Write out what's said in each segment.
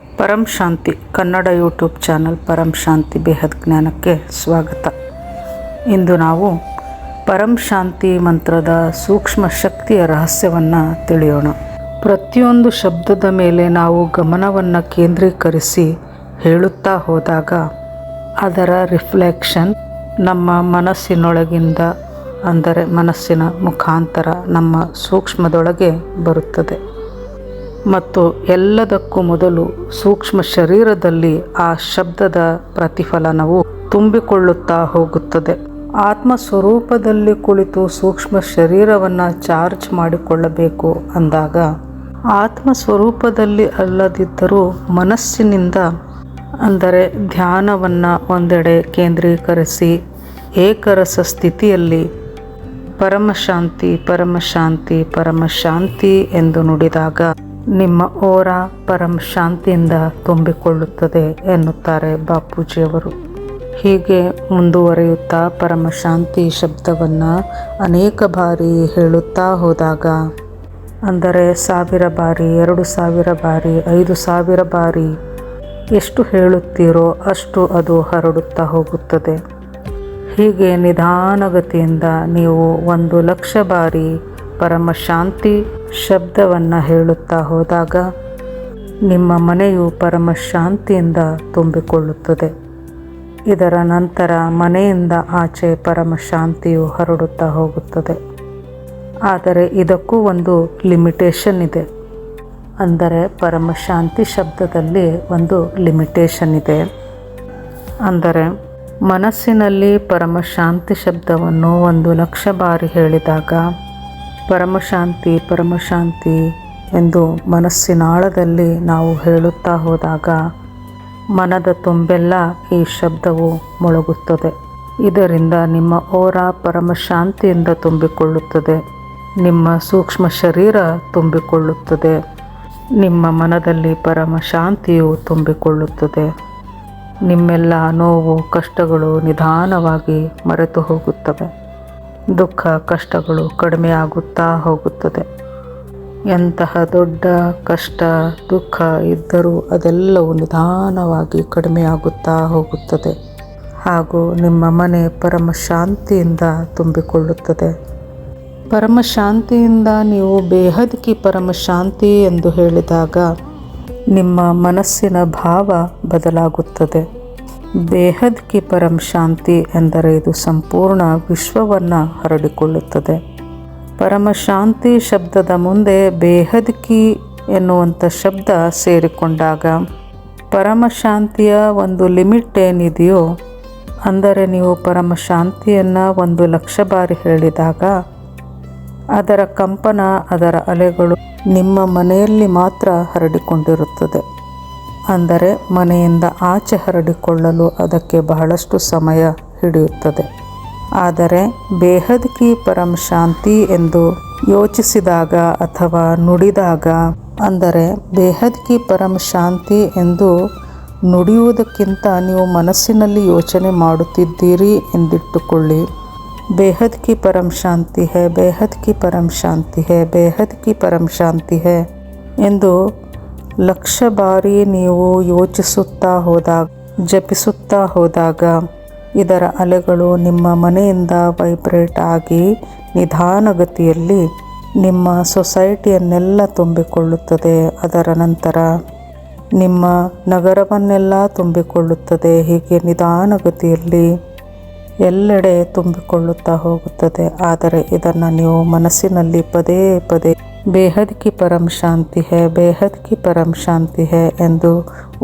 ಪರಂ ಶಾಂತಿ Kannada YouTube channel ಪರಂ ಶಾಂತಿ ಬೇಹದ್ ಜ್ಞಾನಕ್ಕೆ ಸ್ವಾಗತ. ಇಂದು ನಾವು ಪರಂ ಶಾಂತಿ ಮಂತ್ರದ ಸೂಕ್ಷ್ಮ ಶಕ್ತಿಯ ರಹಸ್ಯವನ್ನು ತಿಳಿಯೋಣ. ಪ್ರತಿಯೊಂದು ಶಬ್ದದ ಮೇಲೆ ನಾವು ಗಮನವನ್ನು ಕೇಂದ್ರೀಕರಿಸಿ ಹೇಳುತ್ತಾ ಹೋದಾಗ ಅದರ ರಿಫ್ಲೆಕ್ಷನ್ ನಮ್ಮ ಮನಸ್ಸಿನೊಳಗಿಂದ, ಅಂದರೆ ಮನಸ್ಸಿನ ಮುಖಾಂತರ ನಮ್ಮ ಸೂಕ್ಷ್ಮದೊಳಗೆ ಬರುತ್ತದೆ ಮತ್ತು ಎಲ್ಲದಕ್ಕೂ ಮೊದಲು ಸೂಕ್ಷ್ಮ ಶರೀರದಲ್ಲಿ ಆ ಶಬ್ದದ ಪ್ರತಿಫಲನವು ತುಂಬಿಕೊಳ್ಳುತ್ತಾ ಹೋಗುತ್ತದೆ. ಆತ್ಮ ಸ್ವರೂಪದಲ್ಲಿ ಕುಳಿತು ಸೂಕ್ಷ್ಮ ಶರೀರವನ್ನು ಚಾರ್ಜ್ ಮಾಡಿಕೊಳ್ಳಬೇಕು ಅಂದಾಗ ಆತ್ಮ ಸ್ವರೂಪದಲ್ಲಿ ಅಲ್ಲದಿದ್ದರೂ ಮನಸ್ಸಿನಿಂದ, ಅಂದರೆ ಧ್ಯಾನವನ್ನು ಒಂದೆಡೆ ಕೇಂದ್ರೀಕರಿಸಿ ಏಕರಸ ಸ್ಥಿತಿಯಲ್ಲಿ ಪರಮಶಾಂತಿ ಪರಮಶಾಂತಿ ಪರಮಶಾಂತಿ ಎಂದು ನುಡಿದಾಗ ನಿಮ್ಮ ಓರಾ ಪರಮ ಶಾಂತಿಯಿಂದ ತುಂಬಿಕೊಳ್ಳುತ್ತದೆ ಎನ್ನುತ್ತಾರೆ ಬಾಪೂಜಿಯವರು. ಹೀಗೆ ಮುಂದುವರಿಯುತ್ತಾ ಪರಮಶಾಂತಿ ಶಬ್ದವನ್ನು ಅನೇಕ ಬಾರಿ ಹೇಳುತ್ತಾ ಹೋದಾಗ, ಅಂದರೆ 1000 ಬಾರಿ, 2000 ಬಾರಿ, 5000 ಬಾರಿ ಎಷ್ಟು ಹೇಳುತ್ತೀರೋ ಅಷ್ಟು ಅದು ಹರಡುತ್ತಾ ಹೋಗುತ್ತದೆ. ಹೀಗೆ ನಿಧಾನಗತಿಯಿಂದ ನೀವು 1,00,000 ಬಾರಿ ಪರಮಶಾಂತಿ ಶಬ್ದವನ್ನು ಹೇಳುತ್ತಾ ಹೋದಾಗ ನಿಮ್ಮ ಮನೆಯು ಪರಮಶಾಂತಿಯಿಂದ ತುಂಬಿಕೊಳ್ಳುತ್ತದೆ. ಇದರ ನಂತರ ಮನೆಯಿಂದ ಆಚೆ ಪರಮಶಾಂತಿಯು ಹರಡುತ್ತಾ ಹೋಗುತ್ತದೆ. ಆದರೆ ಇದಕ್ಕೂ ಒಂದು ಲಿಮಿಟೇಷನ್ ಇದೆ. ಅಂದರೆ ಪರಮಶಾಂತಿ ಶಬ್ದದಲ್ಲಿ ಒಂದು ಲಿಮಿಟೇಷನ್ ಇದೆ. ಅಂದರೆ ಮನಸ್ಸಿನಲ್ಲಿ ಪರಮಶಾಂತಿ ಶಬ್ದವನ್ನು 1,00,000 ಬಾರಿ ಹೇಳಿದಾಗ ಪರಮಶಾಂತಿ ಪರಮಶಾಂತಿ ಎಂದು ಮನಸ್ಸಿನಾಳದಲ್ಲಿ ನಾವು ಹೇಳುತ್ತಾ ಹೋದಾಗ ಮನದ ತುಂಬೆಲ್ಲ ಈ ಶಬ್ದವು ಮೊಳಗುತ್ತದೆ. ಇದರಿಂದ ನಿಮ್ಮ ಓರಾ ಪರಮಶಾಂತಿಯಿಂದ ತುಂಬಿಕೊಳ್ಳುತ್ತದೆ, ನಿಮ್ಮ ಸೂಕ್ಷ್ಮ ಶರೀರ ತುಂಬಿಕೊಳ್ಳುತ್ತದೆ, ನಿಮ್ಮ ಮನದಲ್ಲಿ ಪರಮಶಾಂತಿಯು ತುಂಬಿಕೊಳ್ಳುತ್ತದೆ. ನಿಮ್ಮೆಲ್ಲ ನೋವು ಕಷ್ಟಗಳು ನಿಧಾನವಾಗಿ ಮರೆತು ಹೋಗುತ್ತವೆ. ದುಃಖ ಕಷ್ಟಗಳು ಕಡಿಮೆಯಾಗುತ್ತಾ ಹೋಗುತ್ತದೆ. ಎಂತಹ ದೊಡ್ಡ ಕಷ್ಟ ದುಃಖ ಇದ್ದರೂ ಅದೆಲ್ಲವೂ ನಿಧಾನವಾಗಿ ಕಡಿಮೆಯಾಗುತ್ತಾ ಹೋಗುತ್ತದೆ. ಹಾಗೂ ನಿಮ್ಮ ಮನೆ ಪರಮಶಾಂತಿಯಿಂದ ತುಂಬಿಕೊಳ್ಳುತ್ತದೆ. ಪರಮಶಾಂತಿಯಿಂದ ನೀವು ಬೇಹದ್ ಕಿ ಪರಮಶಾಂತಿ ಎಂದು ಹೇಳಿದಾಗ ನಿಮ್ಮ ಮನಸ್ಸಿನ ಭಾವ ಬದಲಾಗುತ್ತದೆ. ಬೇಹದ್ ಕಿ ಪರಂ ಶಾಂತಿ ಎಂದರೆ ಇದು ಸಂಪೂರ್ಣ ವಿಶ್ವವನ್ನು ಹರಡಿಕೊಳ್ಳುತ್ತದೆ. ಪರಮಶಾಂತಿ ಶಬ್ದದ ಮುಂದೆ ಬೇಹದ್ ಕಿ ಎನ್ನುವಂಥ ಶಬ್ದ ಸೇರಿಕೊಂಡಾಗ ಪರಮಶಾಂತಿಯ ಒಂದು ಲಿಮಿಟ್ ಏನಿದೆಯೋ, ಅಂದರೆ ನೀವು ಪರಮಶಾಂತಿಯನ್ನು 1,00,000 ಬಾರಿ ಹೇಳಿದಾಗ ಅದರ ಕಂಪನ, ಅದರ ಅಲೆಗಳು ನಿಮ್ಮ ಮನೆಯಲ್ಲಿ ಮಾತ್ರ ಹರಡಿಕೊಂಡಿರುತ್ತದೆ. ಅಂದರೆ ಮನೆಯಿಂದ ಆಚೆ ಹರಡಿಕೊಳ್ಳಲು ಅದಕ್ಕೆ ಬಹಳಷ್ಟು ಸಮಯ ಹಿಡಿಯುತ್ತದೆ. ಆದರೆ ಬೇಹದ್ ಕಿ ಪರಂ ಶಾಂತಿ ಎಂದು ಯೋಚಿಸಿದಾಗ ಅಥವಾ ನುಡಿದಾಗ, ಅಂದರೆ ಬೇಹದ್ ಕಿ ಪರಂ ಶಾಂತಿ ಎಂದು ನುಡಿಯುವುದಕ್ಕಿಂತ ನೀವು ಮನಸ್ಸಿನಲ್ಲಿ ಯೋಚನೆ ಮಾಡುತ್ತಿದ್ದೀರಿ ಎಂದಿಟ್ಟುಕೊಳ್ಳಿ. ಬೇಹದ್ ಕಿ ಪರಂ ಶಾಂತಿ ಹೈ, ಬೇಹದ್ ಕಿ ಪರಂ ಶಾಂತಿ ಹೈ, ಬೇಹದ್ ಕಿ ಪರಂ ಶಾಂತಿ ಹೈ ಎಂದು 1,00,000 ಬಾರಿ ನೀವು ಯೋಚಿಸುತ್ತಾ ಹೋದಾಗ, ಜಪಿಸುತ್ತಾ ಹೋದಾಗ ಇದರ ಅಲೆಗಳು ನಿಮ್ಮ ಮನೆಯಿಂದ ವೈಬ್ರೇಟ್ ಆಗಿ ನಿಧಾನಗತಿಯಲ್ಲಿ ನಿಮ್ಮ ಸೊಸೈಟಿಯನ್ನೆಲ್ಲ ತುಂಬಿಕೊಳ್ಳುತ್ತದೆ. ಅದರ ನಂತರ ನಿಮ್ಮ ನಗರವನ್ನೆಲ್ಲ ತುಂಬಿಕೊಳ್ಳುತ್ತದೆ. ಹೀಗೆ ನಿಧಾನಗತಿಯಲ್ಲಿ ಎಲ್ಲೆಡೆ ತುಂಬಿಕೊಳ್ಳುತ್ತಾ ಹೋಗುತ್ತದೆ. ಆದರೆ ಇದನ್ನು ನೀವು ಮನಸ್ಸಿನಲ್ಲಿ ಪದೇ ಪದೇ ಬೇಹದ್ ಕಿ ಪರಂ ಶಾಂತಿ ಹೈ, ಬೇಹದ್ ಕಿ ಪರಂ ಶಾಂತಿ ಹೈ ಎಂದು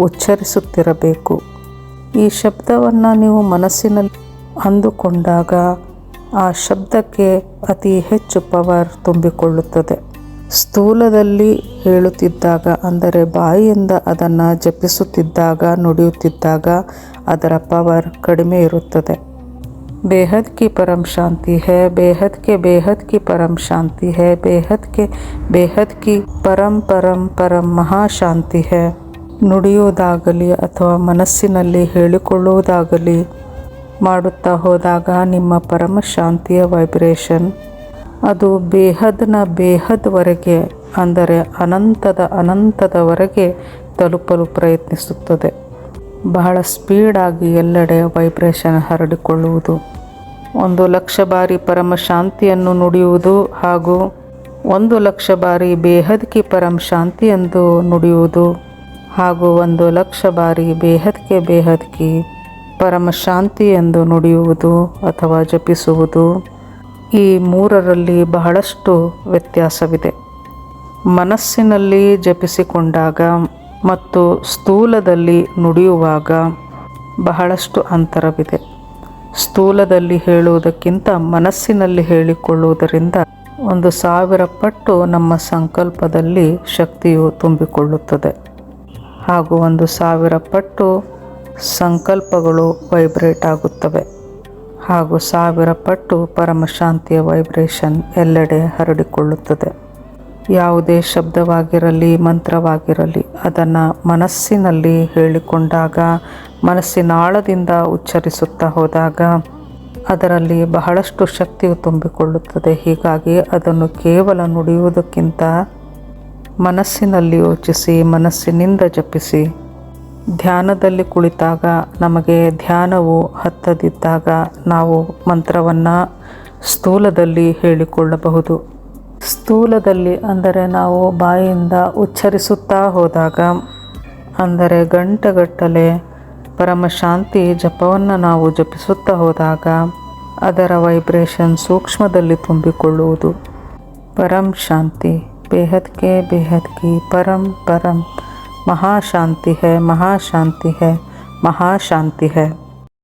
ಉಚ್ಚರಿಸುತ್ತಿರಬೇಕು. ಈ ಶಬ್ದವನ್ನು ನೀವು ಮನಸ್ಸಿನಲ್ಲಿ ಅಂದುಕೊಂಡಾಗ ಆ ಶಬ್ದಕ್ಕೆ ಅತಿ ಹೆಚ್ಚು ಪವರ್ ತುಂಬಿಕೊಳ್ಳುತ್ತದೆ. ಸ್ಥೂಲದಲ್ಲಿ ಹೇಳುತ್ತಿದ್ದಾಗ, ಅಂದರೆ ಬಾಯಿಯಿಂದ ಅದನ್ನು ಜಪಿಸುತ್ತಿದ್ದಾಗ, ನುಡಿಯುತ್ತಿದ್ದಾಗ ಅದರ ಪವರ್ ಕಡಿಮೆ ಇರುತ್ತದೆ. ಬೇಹದ್ ಕಿ ಪರಂ ಶಾಂತಿ ಹೈ, ಬೇಹದ್ ಕಿ ಪರಂ ಶಾಂತಿ ಹೈ, ಬೇಹದ್ ಕಿ ಪರಂ ಪರಂ ಪರಂ ಮಹಾಶಾಂತಿ ಹೈ ನುಡಿಯುವುದಾಗಲಿ ಅಥವಾ ಮನಸ್ಸಿನಲ್ಲಿ ಹೇಳಿಕೊಳ್ಳುವುದಾಗಲಿ ಮಾಡುತ್ತಾ ಹೋದಾಗ ನಿಮ್ಮ ಪರಮಶಾಂತಿಯ ವೈಬ್ರೇಷನ್ ಅದು ಬೇಹದ್ನ ಬೇಹದ್ವರೆಗೆ, ಅಂದರೆ ಅನಂತದವರೆಗೆ ತಲುಪಲು ಪ್ರಯತ್ನಿಸುತ್ತದೆ. ಬಹಳ ಸ್ಪೀಡಾಗಿ ಎಲ್ಲೆಡೆ ವೈಬ್ರೇಷನ್ ಹರಡಿಕೊಳ್ಳುವುದು. 1,00,000 ಬಾರಿ ಪರಮ ಶಾಂತಿಯನ್ನು ನುಡಿಯುವುದು ಹಾಗೂ 1,00,000 ಬಾರಿ ಬೇಹದ್ ಕಿ ಪರಂ ಶಾಂತಿ ಎಂದು ನುಡಿಯುವುದು ಹಾಗೂ 1,00,000 ಬಾರಿ ಬೇಹದ್ ಕಿ ಪರಮ ಶಾಂತಿ ಎಂದು ನುಡಿಯುವುದು ಅಥವಾ ಜಪಿಸುವುದು. ಈ ಮೂರರಲ್ಲಿ ಬಹಳಷ್ಟು ವ್ಯತ್ಯಾಸವಿದೆ. ಮನಸ್ಸಿನಲ್ಲಿ ಜಪಿಸಿಕೊಂಡಾಗ ಮತ್ತು ಸ್ಥೂಲದಲ್ಲಿ ನುಡಿಯುವಾಗ ಬಹಳಷ್ಟು ಅಂತರವಿದೆ. ಸ್ಥೂಲದಲ್ಲಿ ಹೇಳುವುದಕ್ಕಿಂತ ಮನಸ್ಸಿನಲ್ಲಿ ಹೇಳಿಕೊಳ್ಳುವುದರಿಂದ 1,000 ಪಟ್ಟು ನಮ್ಮ ಸಂಕಲ್ಪದಲ್ಲಿ ಶಕ್ತಿಯು ತುಂಬಿಕೊಳ್ಳುತ್ತದೆ ಹಾಗೂ 1,000 ಪಟ್ಟು ಸಂಕಲ್ಪಗಳು ವೈಬ್ರೇಟ್ ಆಗುತ್ತವೆ ಹಾಗೂ 1,000 ಪಟ್ಟು ಪರಮಶಾಂತಿಯ ವೈಬ್ರೇಷನ್ ಎಲ್ಲೆಡೆ ಹರಡಿಕೊಳ್ಳುತ್ತದೆ. ಯಾವುದೇ ಶಬ್ದವಾಗಿರಲಿ ಮಂತ್ರವಾಗಿರಲಿ ಅದನ್ನು ಮನಸ್ಸಿನಲ್ಲಿ ಹೇಳಿಕೊಂಡಾಗ, ಮನಸ್ಸಿನ ಆಳದಿಂದ ಉಚ್ಚರಿಸುತ್ತಾ ಹೋದಾಗ ಅದರಲ್ಲಿ ಬಹಳಷ್ಟು ಶಕ್ತಿಯು ತುಂಬಿಕೊಳ್ಳುತ್ತದೆ. ಹೀಗಾಗಿ ಅದನ್ನು ಕೇವಲ ನುಡಿಯುವುದಕ್ಕಿಂತ ಮನಸ್ಸಿನಲ್ಲಿ ಯೋಚಿಸಿ, ಮನಸ್ಸಿನಿಂದ ಜಪಿಸಿ, ಧ್ಯಾನದಲ್ಲಿ ಕುಳಿತಾಗ ನಮಗೆ ಧ್ಯಾನವು ಹತ್ತದಿದ್ದಾಗ ನಾವು ಮಂತ್ರವನ್ನು ಸ್ಥೂಲದಲ್ಲಿ ಹೇಳಿಕೊಳ್ಳಬಹುದು. ಸ್ಥೂಲದಲ್ಲಿ ಅಂದರೆ ನಾವು ಬಾಯಿಯಿಂದ ಉಚ್ಚರಿಸುತ್ತಾ ಹೋದಾಗ, ಅಂದರೆ ಗಂಟೆಗಟ್ಟಲೆ ಪರಮಶಾಂತಿ ಜಪವನ್ನು ನಾವು ಜಪಿಸುತ್ತಾ ಹೋದಾಗ ಅದರ ವೈಬ್ರೇಷನ್ ಸೂಕ್ಷ್ಮದಲ್ಲಿ ತುಂಬಿಕೊಳ್ಳುವುದು. ಪರಂ ಶಾಂತಿ, ಬೇಹದ್ ಕಿ ಪರಂ ಪರಂ ಮಹಾಶಾಂತಿ ಹೈ, ಮಹಾಶಾಂತಿ ಹೈ, ಮಹಾಶಾಂತಿ ಹೈ.